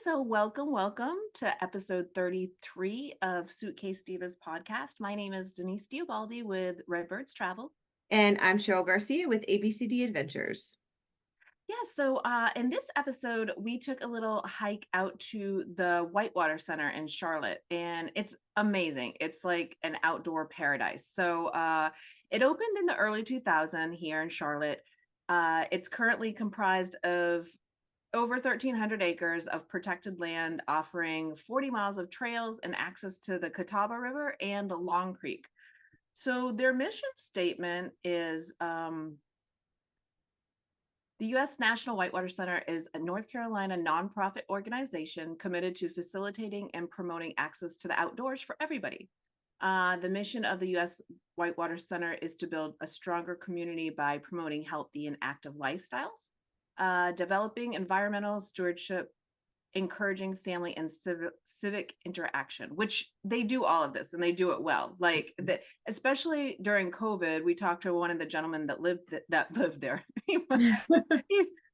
So welcome to episode 33 of Suitcase Divas podcast. My name is Denise Diobaldi with Redbirds Travel. And I'm Cheryl Garcia with ABCD Adventures. In this episode, we took a little hike out to the Whitewater Center in Charlotte, and it's amazing. It's like an outdoor paradise. It opened in the early 2000s here in Charlotte. It's currently comprised of over 1,300 acres of protected land, offering 40 miles of trails and access to the Catawba River and Long Creek. So their mission statement is the U.S. National Whitewater Center is a North Carolina nonprofit organization committed to facilitating and promoting access to the outdoors for everybody. The mission of the U.S. Whitewater Center is to build a stronger community by promoting healthy and active lifestyles, developing environmental stewardship, encouraging family and civic interaction, which they do all of this and they do it well. Especially during COVID, we talked to one of the gentlemen that lived there.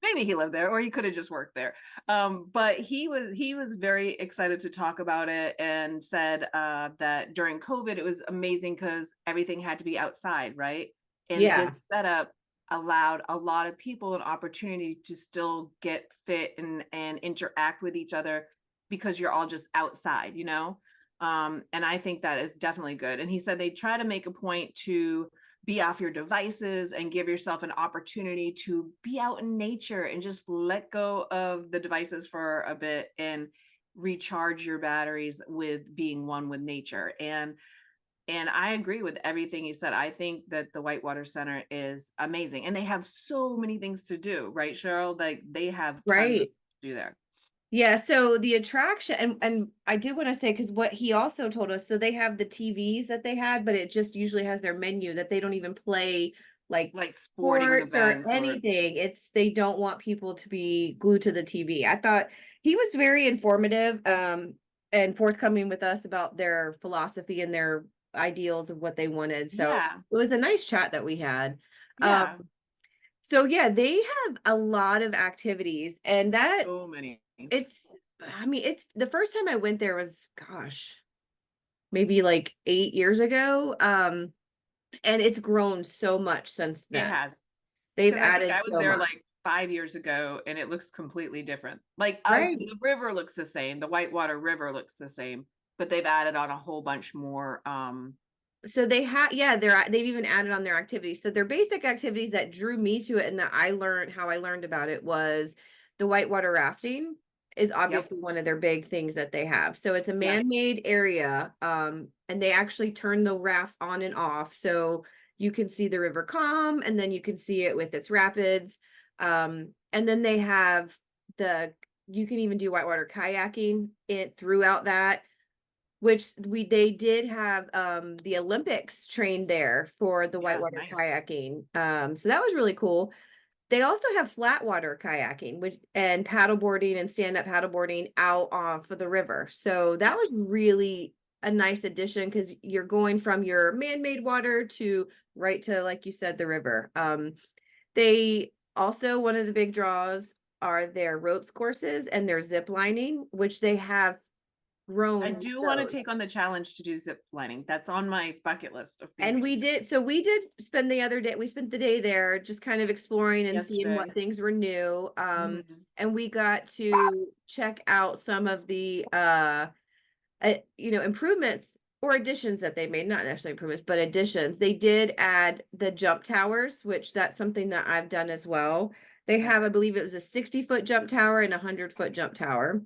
Maybe he lived there, or he could have just worked there. But he was very excited to talk about it and said that during COVID it was amazing because everything had to be outside, right? And this setup allowed a lot of people an opportunity to still get fit and interact with each other because you're all just outside, and I think that is definitely good. And he said they try to make a point to be off your devices and give yourself an opportunity to be out in nature and just let go of the devices for a bit and recharge your batteries with being one with nature. And I agree with everything you said. I think that the Whitewater Center is amazing. And they have so many things to do, right, Cheryl? Like they have tons of stuff to do there. Yeah, so the attraction, and I did want to say, because what he also told us, so they have the TVs that they had, but it just usually has their menu that they don't even play like sporting sports events or anything. They don't want people to be glued to the TV. I thought he was very informative and forthcoming with us about their philosophy and their ideals of what they wanted. So it was a nice chat that we had. Yeah. So yeah, they have a lot of activities, and that so many. it's the first time I went there was, gosh, maybe like 8 years ago. And it's grown so much since then. It has. They've added I was so there much. like 5 years ago and it looks completely different. Right. The river looks the same. The Whitewater River looks the same, but they've added on a whole bunch more. So they've even added on their activities. So their basic activities that drew me to it and that how I learned about it was the whitewater rafting is obviously one of their big things that they have. So it's a man-made area, and they actually turn the rafts on and off. So you can see the river calm, and then you can see it with its rapids. And then they have you can even do whitewater kayaking throughout that, which they did have the Olympics trained there for the whitewater kayaking. So that was really cool. They also have flat water kayaking, and paddleboarding and stand-up paddleboarding out off of the river. So that was really a nice addition because you're going from your man-made water right to, like you said, the river. They also, one of the big draws are their ropes courses and their zip lining, which they have grown. I do want to take on the challenge to do zip lining. That's on my bucket list of things. And we did spend the day there just kind of exploring and seeing what things were new. And we got to check out some of the improvements or additions that they made, not necessarily improvements, but additions. They did add the jump towers, which that's something that I've done as well. They have, I believe it was a 60-foot jump tower and a 100-foot jump tower.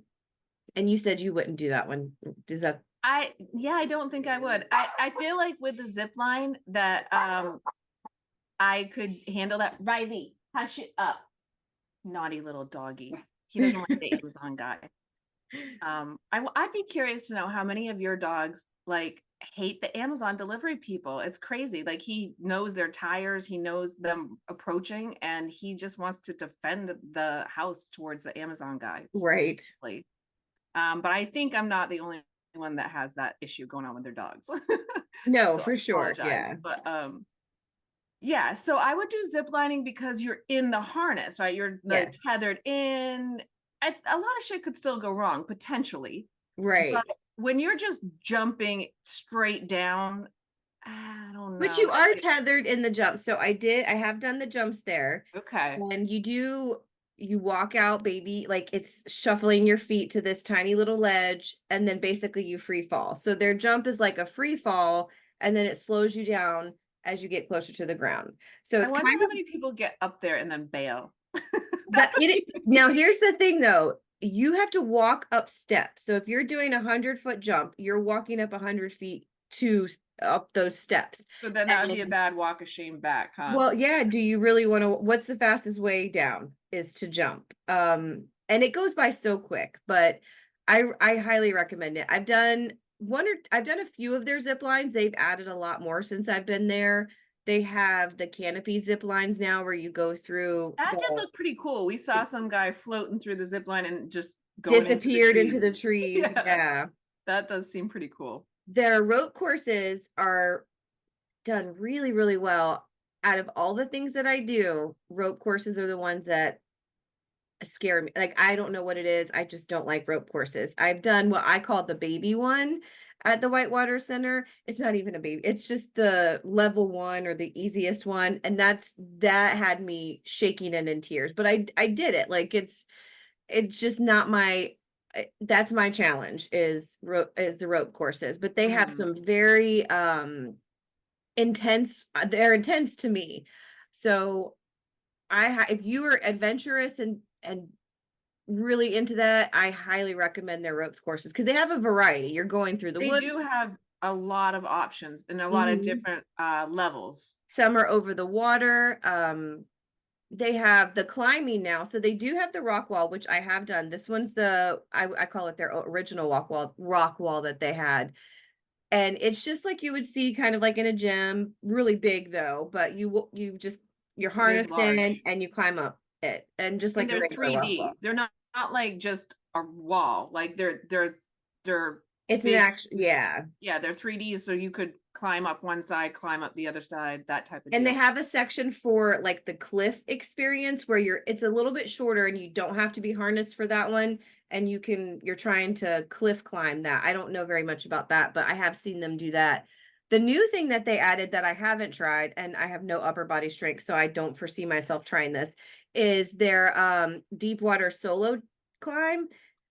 And you said you wouldn't do that one. Does that? I don't think I would. I feel like with the zip line that I could handle that. Riley, hush it up. Naughty little doggy. He doesn't like the Amazon guy. I'd be curious to know how many of your dogs hate the Amazon delivery people. It's crazy. Like he knows their tires, he knows them approaching, and he just wants to defend the house towards the Amazon guy. Right. But I think I'm not the only one that has that issue going on with their dogs. No, so for sure. Yeah. But so I would do zip lining because you're in the harness, right? You're tethered in. a lot of shit could still go wrong potentially, but Right. when you're just jumping straight down, I don't But know. you are tethered in the jump. So I have done the jumps there. Okay. And you walk out, baby, like it's shuffling your feet to this tiny little ledge, and then basically you free fall. So their jump is like a free fall, and then it slows you down as you get closer to the ground. So I it's wonder kind how of many people get up there and then bail. that That would it be now here's the thing though. You have to walk up steps. So if you're doing 100-foot jump, you're walking up 100 feet to up those steps. so then that would be a And bad walk of shame back, huh? well, yeah, do you really want to what's the fastest way down is to jump. And it goes by so quick, but I highly recommend it. I've done a few of their zip lines. They've added a lot more since I've been there. They have the canopy zip lines now where you go through That did the look pretty cool. We saw some guy floating through the zip line and just going into the disappeared into trees. the trees. Yeah, Yeah. that does seem pretty cool. Their rope courses are done really, really well. Out of all the things that I do, rope courses are the ones that scare me. Like, I don't know what it is. I just don't like rope courses. I've done what I call the baby one at the Whitewater Center. It's not even a baby. It's just the level one or the easiest one. And that had me shaking and in tears. But I did it. Like it's just not my that's my challenge is the rope courses. But they have Mm. some very intense they're intense to me. So if you are adventurous and really into that, I highly recommend their ropes courses because they have a variety. You're going through the They woods. do have a lot of options and a lot of Mhm. different levels. Some are over the water. They have the climbing now, so they do have the rock wall, which I have done. This one's I call it their original rock wall that they had, and it's just like you would see kind of like in a gym, really big though. But you just you're It is harnessed in large. and you climb up it, and just And like a they're regular rock 3D. wall. They're not like just a wall. Like they're It's an big actual yeah. yeah, they're 3D so you could climb up one side, climb up the other side, that type of And they deal. have a section for like the cliff experience where it's a little bit shorter and you don't have to be harnessed for that one. And you're trying to cliff climb that. I don't know very much about that, but I have seen them do that. The new thing that they added that I haven't tried, and I have no upper body strength, so I don't foresee myself trying this, is their deep water solo climb.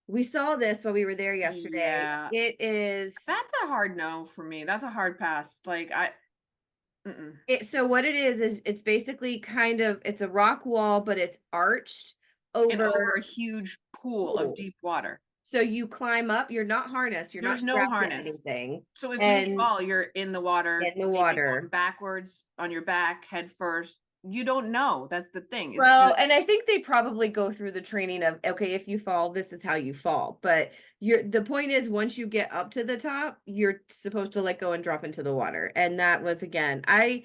We saw this while we were there yesterday. Yeah. It is That's a hard no for me. That's a hard pass. Like mm-mm. So what it is it's basically kind of it's a rock wall, but it's arched And over over a huge pool of pool. deep water. So you climb up, you're not harnessed, you're not There's no strapped to harness. anything, So if you and fall, you're in the water, in the maybe going water. backwards on your back, head first. You don't know. That's the thing. It's Well, just and I think they probably go through the training of okay, if you fall, this is how you fall. But the point is once you get up to the top, you're supposed to let go and drop into the water. And that was again, I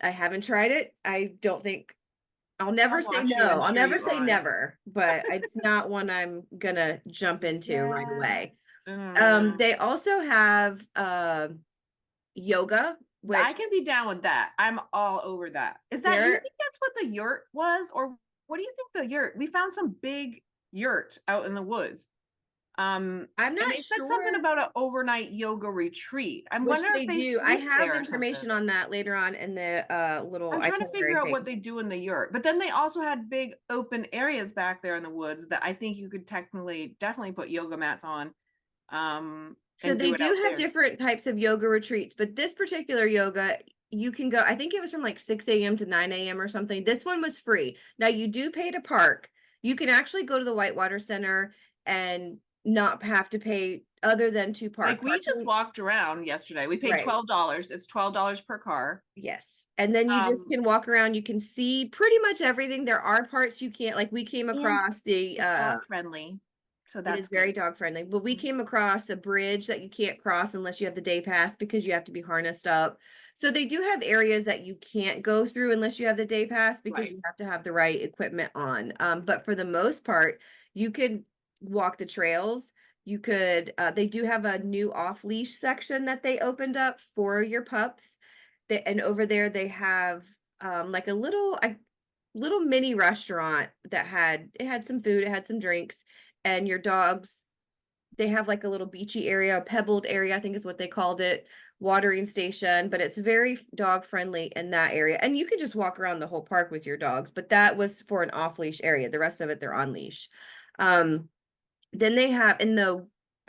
haven't tried it. I don't think I'll never I'll say watch you no. and I'll cheer never you say on. never, but it's not one I'm gonna jump into right Yeah. away. I don't know. They also have yoga, which I can be down with that. I'm all over that. Do you there think that's what the yurt was? Or what do you think the yurt? We found some big yurt out in the woods. I'm And not they said something sure about an overnight yoga retreat. I'm which wondering if they they do. I sleep have there or something. information on that later on in the little I'm trying to figure itinerary out what thing. they do in the yurt. But then they also had big open areas back there in the woods that I think you could definitely put yoga mats on So and do they it out do have there. different types of yoga retreats, but this particular yoga, you can go, I think it was from like 6 a.m. to 9 a.m. or something. This one was free. Now you do pay to park. You can actually go to the Whitewater Center and not have to pay other than to Like park. we just Parking, walked around yesterday. We paid right. $12. It's $12 per car. Yes. And then you just Um, can walk around. You can see pretty much everything. There are parts you can't, like we came and across the it's dog friendly. So it is that's very good. dog friendly. But we came across a bridge that you can't cross unless you have the day pass because you have to be harnessed up. So they do have areas that you can't go through unless you have the day pass because Right. you have to have the right equipment on. But for the most part, you could walk the trails. You could, they do have a new off leash section that they opened up for your pups. And over there they have like a little, little mini restaurant that had some food, it had some drinks, and your dogs, they have like a little beachy area, a pebbled area, I think is what they called it, watering station, but it's very dog friendly in that area. And you can just walk around the whole park with your dogs, but that was for an off leash area. The rest of it, they're on leash. Um, then they have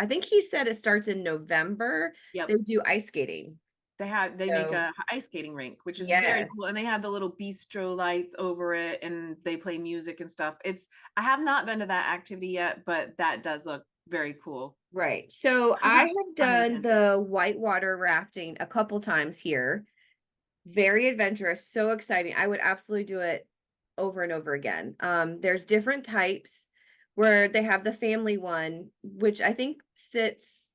I think he said it starts in November. They Yep. do ice skating. They make So a ice skating rink, which is very yes. cool, and they have the little bistro lights over it, and they play music and stuff. I have not been to that activity yet, but that does look very cool. Right. So I have Pun done intended. the whitewater rafting a couple times here. Very adventurous, so exciting. I would absolutely do it over and over again. There's different types where they have the family one, which I think sits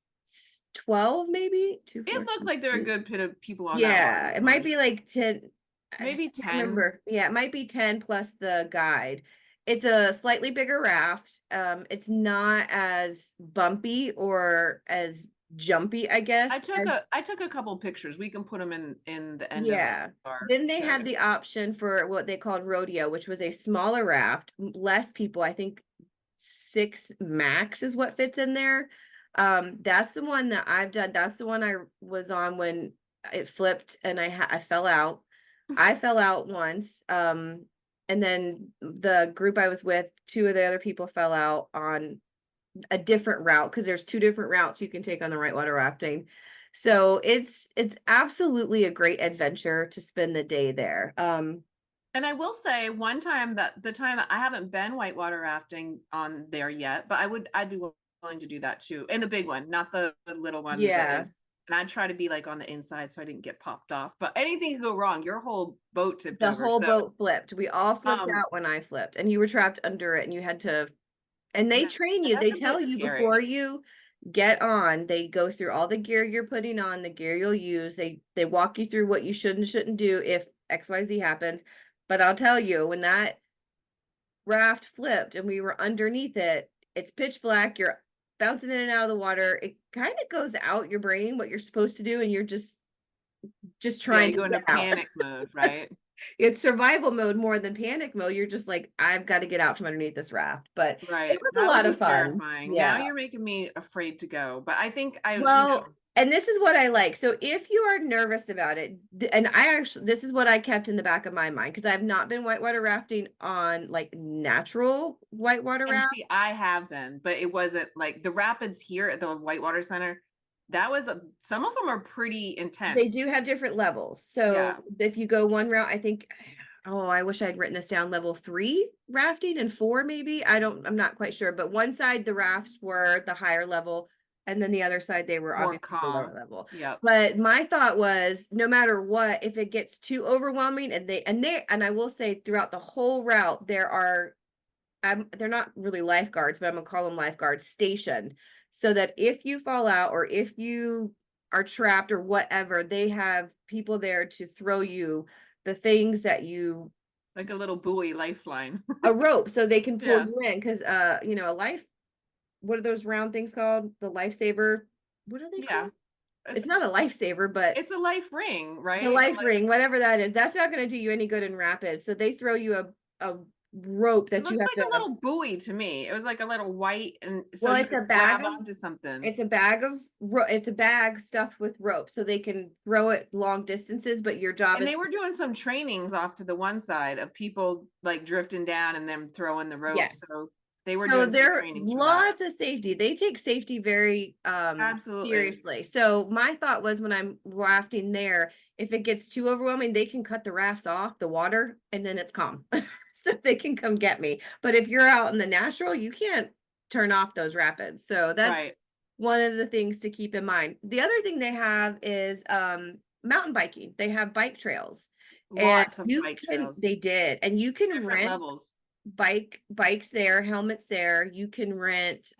12, maybe two, It four, looks like there are a good bit of people on that yeah, it might one. be like 10. I can't Maybe 10. remember. Yeah, it might be 10 plus the guide. It's a slightly bigger raft. It's not as bumpy or as jumpy, I guess, as I took a couple pictures. We can put them in the end of yeah. our Then they show. had the option for what they called rodeo, which was a smaller raft, less people. I think 6 max is what fits in there. That's the one that I've done. That's the one I was on when it flipped and I fell out. I fell out once. And then the group I was with, 2 of the other people fell out on a different route because there's 2 different routes you can take on the whitewater rafting. So it's absolutely a great adventure to spend the day there. And I will say one time that the time I haven't been whitewater rafting on there yet, but I'd be willing to do that too. And the big one, not the little one that Yeah, is. And I'd try to be like on the inside so I didn't get popped off. But anything could go wrong. Your whole boat tipped the over. whole So boat flipped. We all flipped um out when I flipped, and you were trapped under it, and you had to. And they yeah, train you. that's They a tell bit you scary. before you get on. They go through all the gear you're putting on, the gear you'll use. They walk you through what you should and shouldn't do if XYZ happens. But I'll tell you, when that raft flipped and we were underneath it, it's pitch black, you're bouncing in and out of the water. It kind of goes out your brain what you're supposed to do, and you're just Yeah, trying you to go into get out. panic mode, right? It's survival mode more than panic mode. You're just like, I've got to get out from underneath this raft. But it Right. was a That would lot be of fun. terrifying. Now Yeah. you're making me afraid to go. But I think Well, and this is what I like. So if you are nervous about it, and I actually, this is what I kept in the back of my mind because I've not been whitewater rafting on like natural whitewater and raft. see, I have been, but it wasn't like the rapids here at the Whitewater Center. Some of them are pretty They intense. do have different levels. Yeah, So if you go one route, I think, oh, I wish I'd written this down, level 3 rafting and 4 maybe. I'm not quite sure. But one side the rafts were the higher level, and then the other side they were more obviously the lower calm. level. Yep. But my thought was no matter what, if it gets too overwhelming, and I will say throughout the whole route, they're not really lifeguards, but I'm gonna call them lifeguards stationed so that if you fall out or if you are trapped or whatever, they have people there to throw you the things that you Like a little buoy lifeline. a rope so they can pull Yeah. you in because a life, what are those round things called? The lifesaver. What are they Yeah. called? It's It's not a lifesaver, but it's a life ring, the right? life ring, whatever that is, that's not going to do you any good in rapids. So they throw you a rope It that you looks have like a to. little buoy to me. It was like a little white, and so Well, you it's could a bag grab of onto something. It's a bag of it's a bag stuffed with rope so they can throw it long distances, but your job And is they to were doing some trainings off to the one side of people like drifting down and them throwing the rope. yes. So they were So doing some there are trainings for that. lots of safety. They take safety very Absolutely. seriously. So my thought was when I'm rafting there, if it gets too overwhelming, they can cut the rafts off the water and then it's calm. So they can come get me. But if you're out in the natural, you can't turn off those rapids. So that's Right. one of the things to keep in mind. The other thing they have is mountain biking. They have bike trails. And Lots of bike trails, they did, and you can different rent levels. bikes there, helmets there. You can rent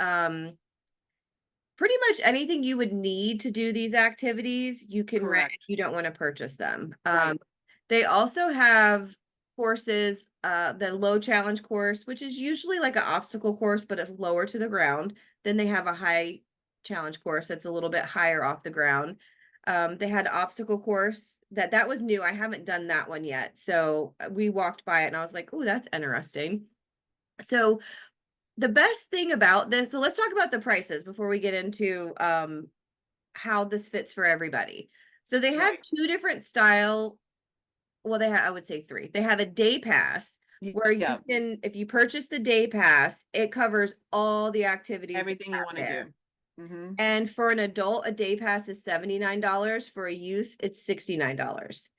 pretty much anything you would need to do these activities, you can rent if Correct. you don't want to purchase them. Right. They also have courses, the low challenge course, which is usually like an obstacle course, but it's lower to the ground. Then they have a high challenge course that's a little bit higher off the ground. They had obstacle course that was new. I haven't done that one yet. So we walked by it and I was like, oh, that's interesting. So the best thing about this, so let's talk about the prices before we get into how this fits for everybody. So they have Right. two different style. Well, they have, I would say three. They have a day pass where you Yeah. can, if you purchase the day pass, it covers all the activities they Everything you have want to there. do. Hmm. And for an adult, a day pass is $79. For a youth, it's $69.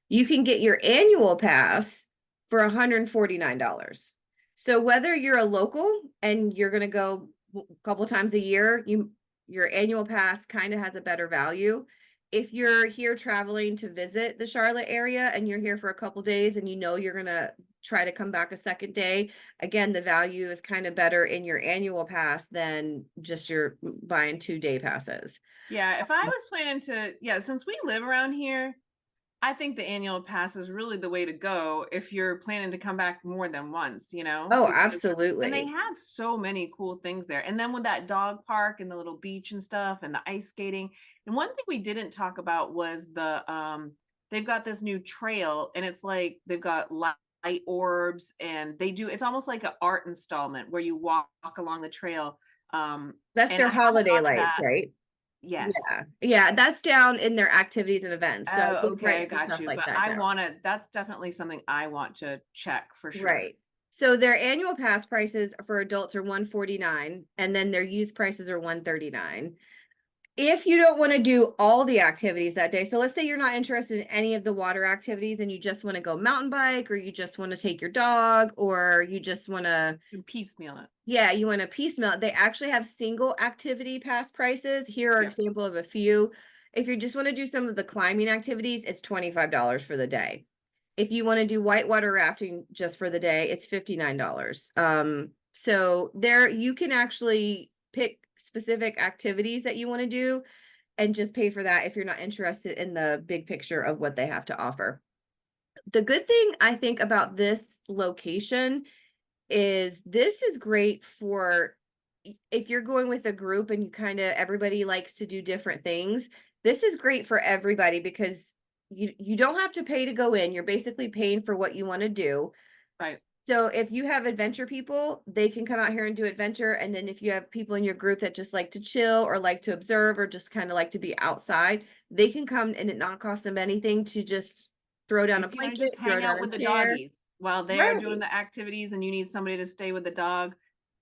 You can get your annual pass for $149. So whether you're a local and you're going to go a couple times a year, your annual pass kind of has a better value. If you're here traveling to visit the Charlotte area and you're here for a couple days and you know you're going to try to come back a second day, again, the value is kind of better in your annual pass than just your buying 2 day passes. Yeah. If I was planning to, yeah, since we live around here, I think the annual pass is really the way to go if you're planning to come back more than once, Oh, because and they absolutely. have so many cool things there. And then with that dog park and the little beach and stuff and the ice skating. And one thing we didn't talk about was they've got this new trail and it's like they've got light orbs and it's almost like an art installment where you walk along the trail. That's And their I haven't holiday gone to lights, that. right? Yes. Yeah. Yeah, that's down in their activities and events. So I Oh, did okay, write I some got stuff you. like But that I down. wanna that's definitely something I want to check for sure. Right. So their annual pass prices for adults are 149 and then their youth prices are 139. If you don't want to do all the activities that day, so let's say you're not interested in any of the water activities and you just want to go mountain bike or you just want to take your dog or you just want to, And piecemeal it. yeah, you want to piecemeal it. They actually have single activity pass prices. Here are Yep. example of a few. If you just want to do some of the climbing activities, it's $25 for the day. If you want to do whitewater rafting just for the day, it's $59. So there you can actually pick specific activities that you want to do and just pay for that if you're not interested in the big picture of what they have to offer. The good thing I think about this location is this is great for if you're going with a group and you kind of everybody likes to do different things. This is great for everybody because you don't have to pay to go in. You're basically paying for what you want to do. Right. So if you have adventure people, they can come out here and do adventure. And then if you have people in your group that just like to chill or like to observe or just kind of like to be outside, they can come and it not cost them anything to just throw down a If you wanna blanket, just throw hang down out a with the chair. doggies while they're doing Right. the activities and you need somebody to stay with the dog.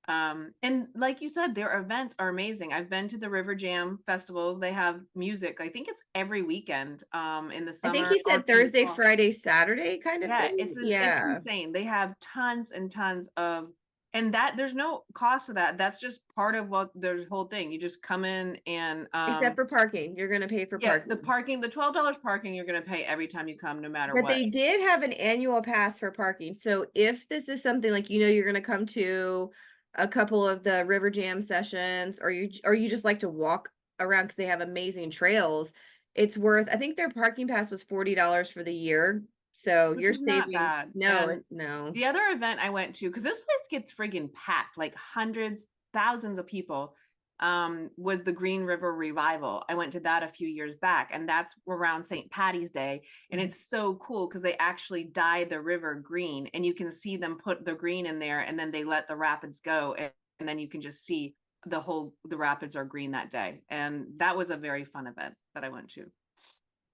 And like you said, their events are amazing. I've been to the River Jam Festival. They have music. I think it's every weekend, in the I think summer he or said in the Thursday, fall. Friday, Saturday kind of Yeah, thing. it's Yeah. insane. They have tons and tons of and that there's no cost to that. That's just part of what their whole thing. You just come in and Except for parking. You're gonna pay for yeah, parking. the $12 parking you're gonna pay every time you come no matter But what. they did have an annual pass for parking. So if this is something like you're gonna come to a couple of the River Jam sessions or you just like to walk around because they have amazing trails, it's worth I think their parking pass was $40 for the year. So Which you're is not saving bad, no, and no. the other event I went to, because this place gets friggin' packed, like hundreds, thousands of people, was the Green River Revival. I went to that a few years back, and that's around St. Patty's Day, and Mhm. it's so cool because they actually dye the river green, and you can see them put the green in there, and then they let the rapids go, and then you can just see the rapids are green that day, and that was a very fun event that I went to.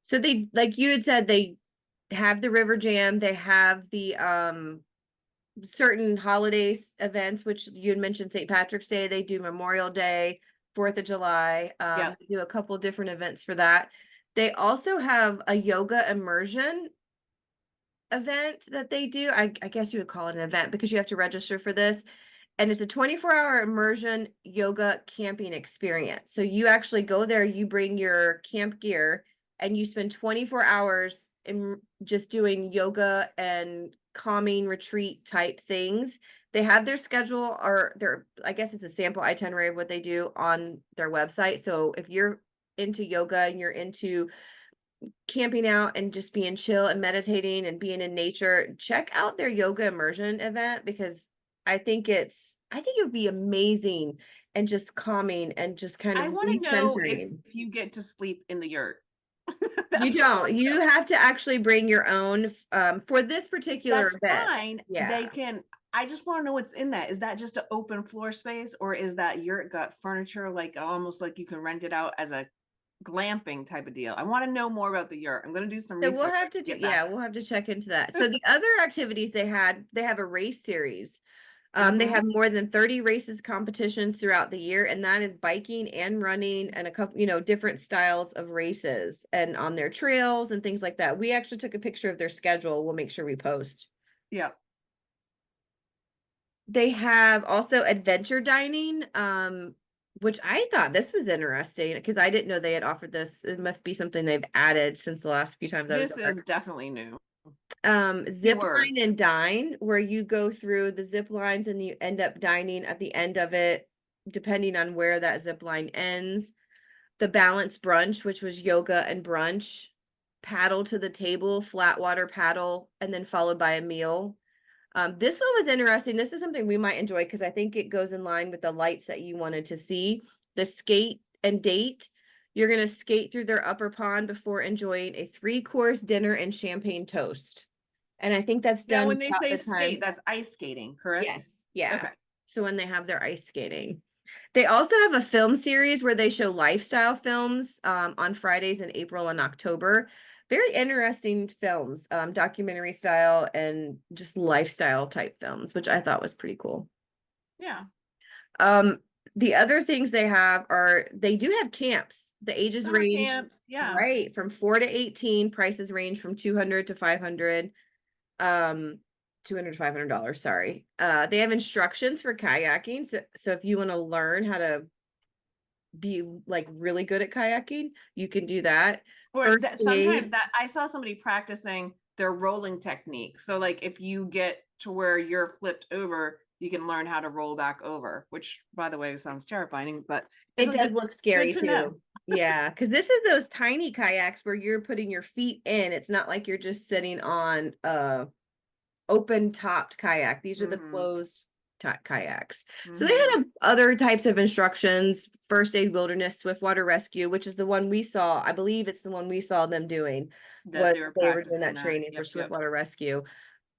So they like you had said they have the River Jam, they have the certain holidays events, which you had mentioned St. Patrick's Day, they do Memorial Day, 4th of July. Yep. They do a couple different events for that. They also have a yoga immersion event that they do. I guess you would call it an event because you have to register for this. And it's a 24-hour immersion yoga camping experience. So you actually go there, you bring your camp gear, and you spend 24 hours in just doing yoga and calming retreat type things. They have their schedule or their, I guess it's a sample itinerary of what they do on their website. So if you're into yoga and you're into camping out and just being chill and meditating and being in nature, check out their yoga immersion event because I think it would be amazing and just calming and just kind I of wanna know recentering. if you get to sleep in the yurt. You That's don't. You have to actually bring your own for this particular that's event. fine. Yeah. They can. I just want to know what's in that. Is that just an open floor space, or is that yurt got furniture, like almost like you can rent it out as a glamping type of deal? I want to know more about the yurt. I'm going to do some So we'll research. have to do, Get back. yeah, we'll have to check into that. So the other activities they have a race series. They Mhm. have more than 30 races, competitions throughout the year, and that is biking and running and a couple, different styles of races and on their trails and things like that. We actually took a picture of their schedule. We'll make sure we post. Yeah. They have also adventure dining, which I thought this was interesting because I didn't know they had offered this. It must be something they've added since the last few times I was This there. is definitely new. Zip Newer. line and dine, where you go through the zip lines and you end up dining at the end of it, depending on where that zip line ends. The balance brunch, which was yoga and brunch, paddle to the table, flat water paddle, and then followed by a meal. This one was interesting. This is something we might enjoy because I think it goes in line with the lights that you wanted to see. The skate and date. You're going to skate through their upper pond before enjoying a 3-course dinner and champagne toast. And I think that's Now, done when they about say the skate, time. that's ice skating, correct? Yes. Yeah. Okay. So when they have their ice skating. They also have a film series where they show lifestyle films on Fridays in April and October. Very interesting films, documentary style and just lifestyle type films, which I thought was pretty cool. Yeah. Um, the other things they have are they do have camps. The ages Summer range, camps. Yeah. right, from 4 to 18. Prices range from 200 to 500. 200 to $500, sorry. They have instructions for kayaking. So if you want to learn how to be like really good at kayaking, you can do that. Or First that sometimes aid, that I saw somebody practicing their rolling technique. So like if you get to where you're flipped over, you can learn how to roll back over, which by the way sounds terrifying, but it it's does good look good scary to know. too. Yeah, because this is those tiny kayaks where you're putting your feet in. It's not like you're just sitting on a open topped kayak. These are the Mhm. closed kayaks. So they Mhm. had other types of instructions, first aid, wilderness, swiftwater rescue, which is the one we saw. I believe it's the one we saw them doing, That was they were they were doing practicing that that. training for Yep, yep. swiftwater rescue.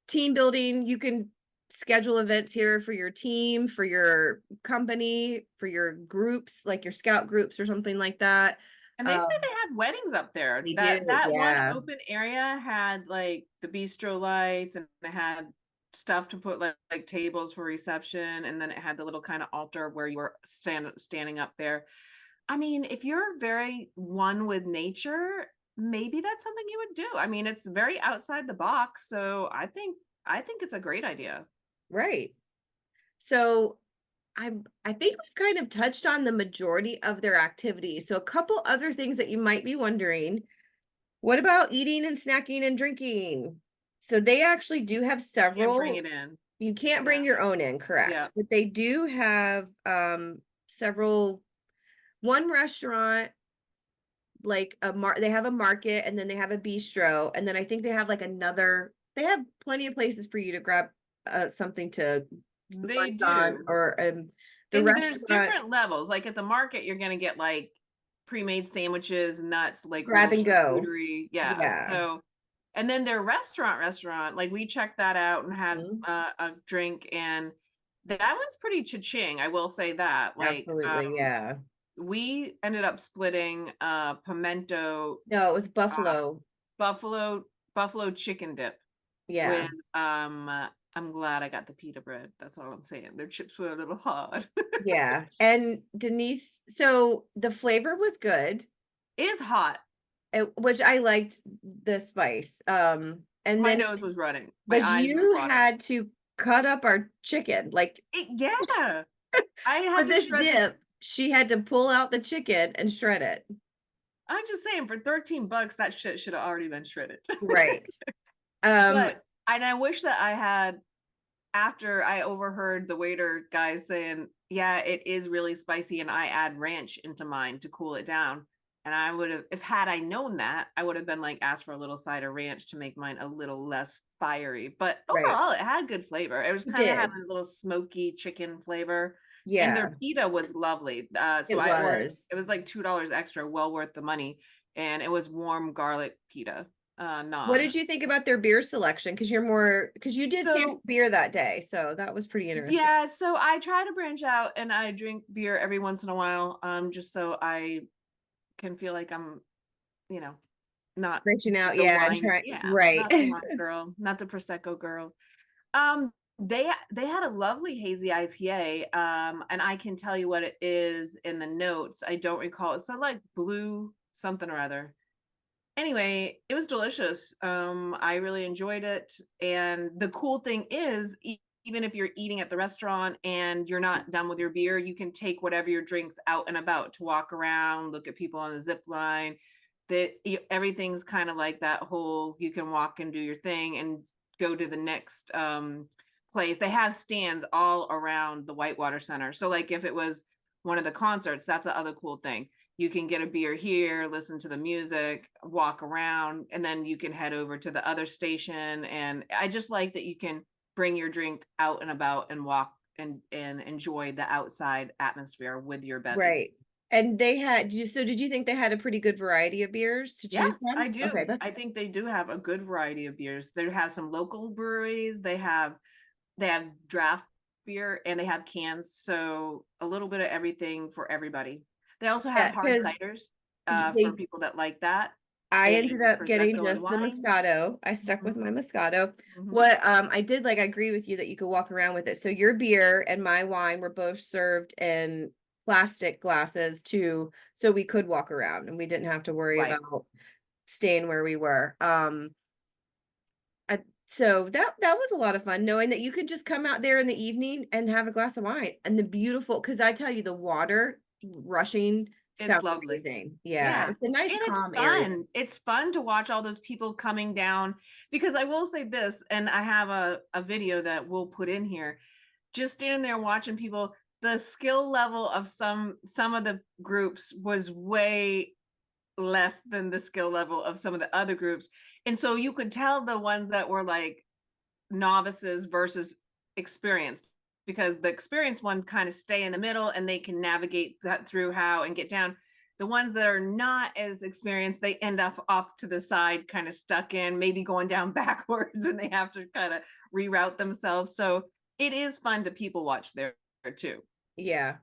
Team building, you can schedule events here for your team, for your company, for your groups, like your scout groups or something like that. And they said Um, they had weddings up there. they did, That one yeah. open area had like the bistro lights and it had stuff to put like tables for reception, and then it had the little kind of altar where you were standing up there. I mean, if you're very one with nature, maybe that's something you would do. I mean, it's very outside the box, so I think it's a great idea. Right. So I think we've kind of touched on the majority of their activities. So a couple other things that you might be wondering. What about eating and snacking and drinking? So they actually do have Can't bring several. it in. You can't Yeah. bring your own in, correct? Yeah. But they do have several, one restaurant, like they have a market, and then they have a bistro, and then I think they have like another, they have plenty of places for you to grab something to They lunch on, do. or the And there's restaurant different levels. Like at the market, you're gonna get like pre-made sandwiches, nuts, like grab little and go. charcuterie. Yeah. Yeah. So, and then their restaurant, like we checked that out and had Mhm. a drink, and that one's pretty cha-ching. I will say that. Like, Absolutely, yeah. we ended up splitting pimento No, it was uh, buffalo. buffalo buffalo chicken dip Yeah. with I'm glad I got the pita bread. That's all I'm saying. Their chips were a little hard. Yeah. And Denise, so the flavor was good, It is hot. which I liked the spice. And My then, nose was running. My but eyes were you watering. had to cut up our chicken. Like Yeah. I for had to this shred the dip, she had to pull out the chicken and shred it. I'm just saying for $13 that shit should have already been shredded. Right. Um, But and I wish that I had after I overheard the waiter guys saying, "Yeah, it is really spicy and I add ranch into mine to cool it down." And I would have if had I known that, I would have been like asked for a little side of ranch to make mine a little less fiery. But right. overall, it had good flavor. It was You kind of had did. a little smoky chicken flavor. And their Yeah, pita was lovely. So it I ordered was. it was like $2 extra, well worth the money. and it was warm garlic pita, What naan. did you think about their beer selection? Because you did sample So beer that day, so that was pretty interesting. yeah, so I try to branch out and I drink beer every once in a while, just so I can feel like I'm, you know, not Branching out, the yeah, and wine, try yeah, right. not the wine girl, not the prosecco girl. They had a lovely hazy IPA, and I can tell you what it is in the notes. I don't recall. It's so like blue something or other. Anyway, it was delicious. I really enjoyed it. And the cool thing is, even if you're eating at the restaurant and you're not done with your beer, you can take whatever your drinks out and about to walk around, look at people on the zip line. That everything's kind of like that whole you can walk and do your thing and go to the next place. They have stands all around the Whitewater Center. So like if it was one of the concerts, that's the other cool thing. You can get a beer here, listen to the music, walk around, and then you can head over to the other station. And I just like that you can bring your drink out and about and walk and enjoy the outside atmosphere with your bevy. Right. And they had so did you think they had a pretty good variety of beers to Yeah, choose from? I Okay, do. I that's think they do have a good variety of beers. They have some local breweries. They have draft beer and they have cans, so a little bit of everything for everybody. They also have yeah, hard because ciders for they people that like that, I and ended up getting prosecco and just the wine. Moscato. I stuck with Mhm, my Moscato. mhm. What I did like I agree with you that you could walk around with it. So your beer and my wine were both served in plastic glasses too, so we could walk around and we didn't have to worry Right. about staying where we were. I, so that was a lot of fun knowing that you could just come out there in the evening and have a glass of wine and the beautiful because I tell you the water rushing It's sounds lovely. amazing. Yeah, Yeah. it's a nice And it's calm area. fun. It's fun to watch all those people coming down because I will say this, and I have a video that we'll put in here. Just standing there watching people, the skill level of some of the groups was way less than the skill level of some of the other groups. And so you could tell the ones that were like novices versus experienced because the experienced one kind of stay in the middle and they can navigate that through how and get down. The ones that are not as experienced, they end up off to the side, kind of stuck in, maybe going down backwards, and they have to kind of reroute themselves. So it is fun to people watch there too. Yeah.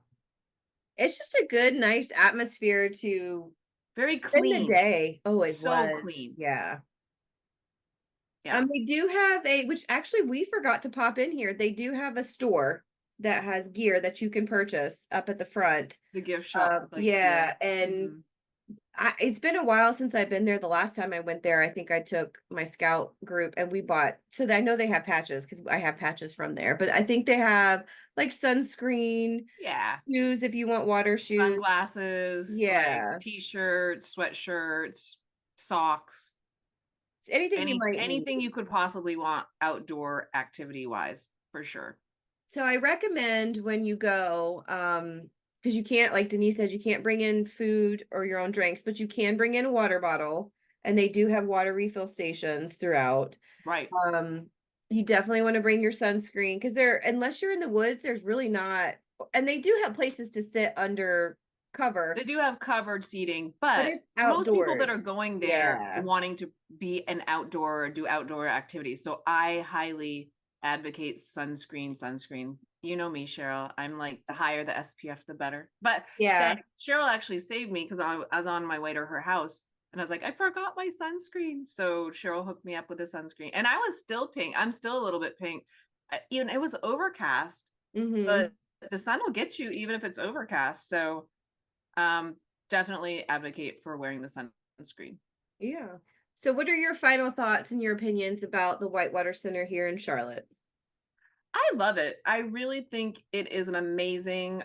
It's just a good, nice atmosphere to Very spend the clean, day. Oh, it so was. clean. Yeah. Yeah, They do have which actually we forgot to pop in here. They do have a store that has gear that you can purchase up at the front. the gift shop with like Yeah, gear. and Mhm. it's been a while since I've been there. The last time I went there, I think I took my scout group and we bought, so I know they have patches because I have patches from there, but I think they have like sunscreen, Yeah, shoes if you want water shoes. sunglasses, like Yeah. t-shirts, sweatshirts, socks, Anything you might need. anything you could possibly want outdoor activity wise, for sure. So I recommend when you go, because you can't, like Denise said, you can't bring in food or your own drinks, but you can bring in a water bottle, and they do have water refill stations throughout. Right. Um, you definitely want to bring your sunscreen because unless you're in the woods, there's really not, and they do have places to sit under cover, They do have covered seating, but but it's most people that are outdoors. going there Yeah. wanting to be an outdoor, do outdoor activities. So I highly advocate sunscreen, sunscreen. You know me, Cheryl. I'm like the higher the SPF, the better. But Yeah. Cheryl actually saved me because I was on my way to her house and I was like, I forgot my sunscreen. So Cheryl hooked me up with a sunscreen. And I was still pink. I'm still a little bit pink. Even it was overcast, Mm-hmm. but the sun will get you even if it's overcast. So um, definitely advocate for wearing the sunscreen. Yeah. So what are your final thoughts and your opinions about the Whitewater Center here in Charlotte? I love it. I really think it is an amazing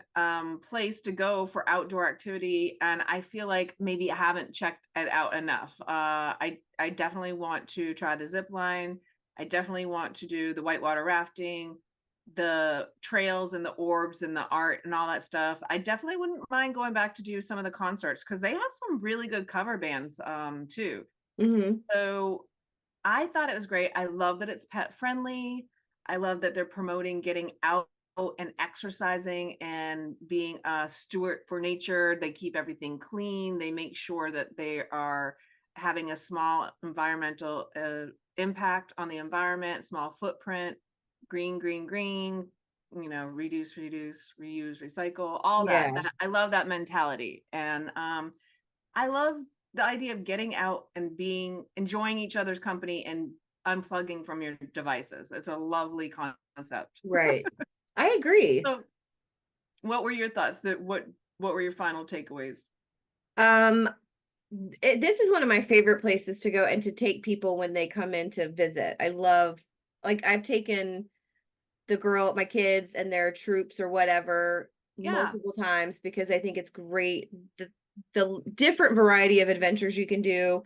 place to go for outdoor activity, and I feel like maybe I haven't checked it out enough. I definitely want to try the zip line. I definitely want to do the whitewater rafting, the trails and the orbs and the art and all that stuff. I definitely wouldn't mind going back to do some of the concerts because they have some really good cover bands too. Mm-hmm. So I thought it was great. I love that it's pet friendly. I love that they're promoting getting out and exercising and being a steward for nature. They keep everything clean. They make sure that they are having a small environmental impact on the environment, small footprint, green, green, green, reduce, reduce, reuse, recycle, all that. Yeah. I love that mentality. And I love the idea of getting out and enjoying each other's company and unplugging from your devices. It's a lovely concept. Right. I agree. So, what were your thoughts? What were your final takeaways? Um, this is one of my favorite places to go and to take people when they come in to visit. I love, like, I've taken my kids and their troops or whatever Yeah, multiple times because I think it's great. The different variety of adventures you can do.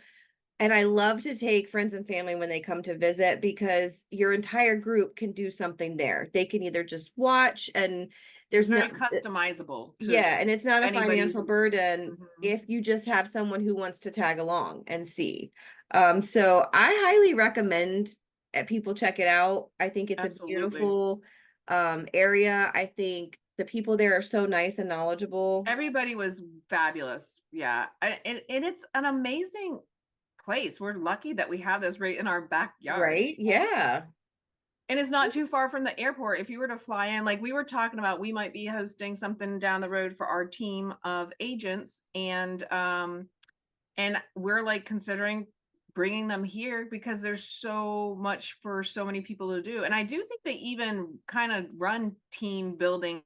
And I love to take friends and family when they come to visit because your entire group can do something there. They can either just watch and it's there's no very customizable to yeah, and it's not a anybody's. financial burden Mhm. if you just have someone who wants to tag along and see. So I highly recommend people check it out. I think it's a Absolutely. beautiful area. I think the people there are so nice and knowledgeable. Everybody was fabulous. Yeah. And it's an amazing place. We're lucky that we have this right in our backyard. Right? Yeah. And it's not too far from the airport. If you were to fly in, like we were talking about, we might be hosting something down the road for our team of agents, and we're like considering bringing them here because there's so much for so many people to do. And I do think they even kind of run team building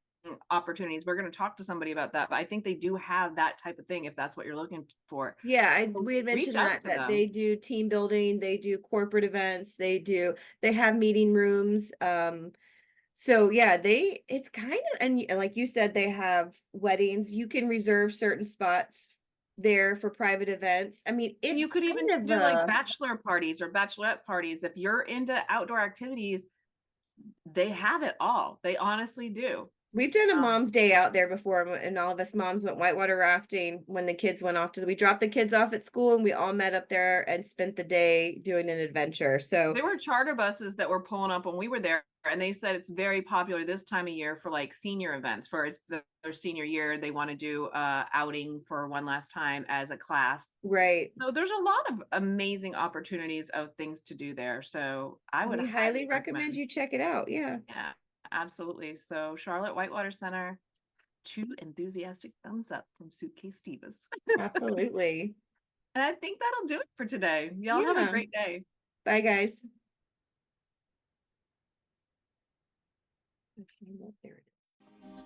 opportunities. We're going to talk to somebody about that, but I think they do have that type of thing if that's what you're looking for. Yeah, So we had reach mentioned out to that they them. do team building, they do corporate events, they have meeting rooms. So yeah, it's kind of, and like you said, they have weddings. You can reserve certain spots there for private events. I mean, And it's you could even kind of do like bachelor parties or bachelorette parties. If you're into outdoor activities, they have it all. They honestly do. we've done a Um, mom's day out there before, and all of us moms went whitewater rafting when the kids went off we dropped the kids off at school and we all met up there and spent the day doing an adventure. So There were charter buses that were pulling up when we were there, and they said it's very popular this time of year for like senior events. For their senior year, they want to do outing for one last time as a class. right. So there's a lot of amazing opportunities of things to do there. So I would We highly highly recommend recommend. you check it out. Yeah, Yeah, absolutely. So Charlotte Whitewater Center, two enthusiastic thumbs up from Suitcase Divas. absolutely. And I think that'll do it for today. Y'all have a Yeah. great day. Bye, guys. Okay, well, there it is.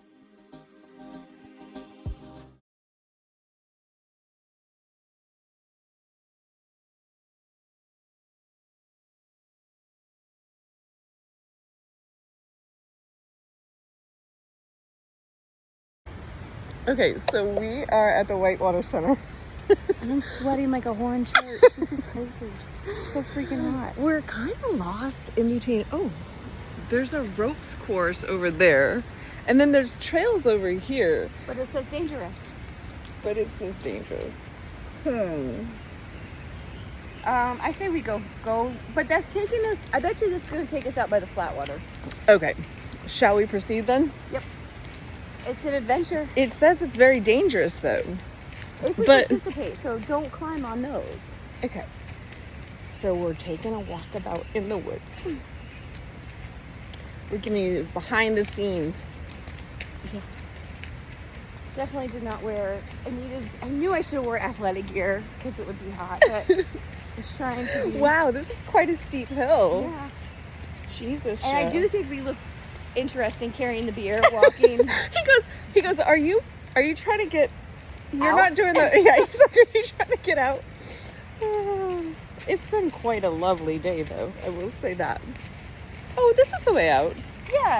Okay, so we are at the Whitewater Center. And I'm sweating like a whore in church. This is crazy. It's so freaking hot. We're kind of lost in between. Oh, there's a ropes course over there, and then there's trails over here, But it says dangerous. but it says dangerous. I say we go, but that's taking us, I bet you this is going to take us out by the flat water. Okay, shall we proceed then? Yep. It's an adventure It says it's very dangerous though. if we But- participate, so don't climb on those. Okay, so we're taking a walkabout in the woods. We're giving you behind the scenes. Definitely did not wear, I knew I should have wore athletic gear because it would be hot, but I was trying to be. Wow, this is quite a steep hill. Yeah. Jesus. And I Cheryl. do think we look interesting carrying the beer, walking. He goes, are you trying to get, you're Out? not doing the, yeah, he's like, are you trying to get out? It's been quite a lovely day though, I will say that. Oh, this is the way out. Yeah.